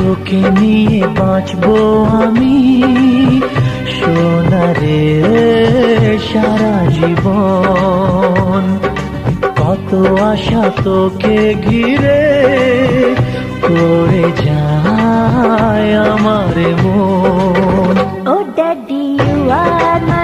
তোকে নিয়ে বাঁচবো আমি সোনারে সারা জীবন। কত আশা তোকে ঘিরে করে যায় আমার মন। Oh daddy, you are my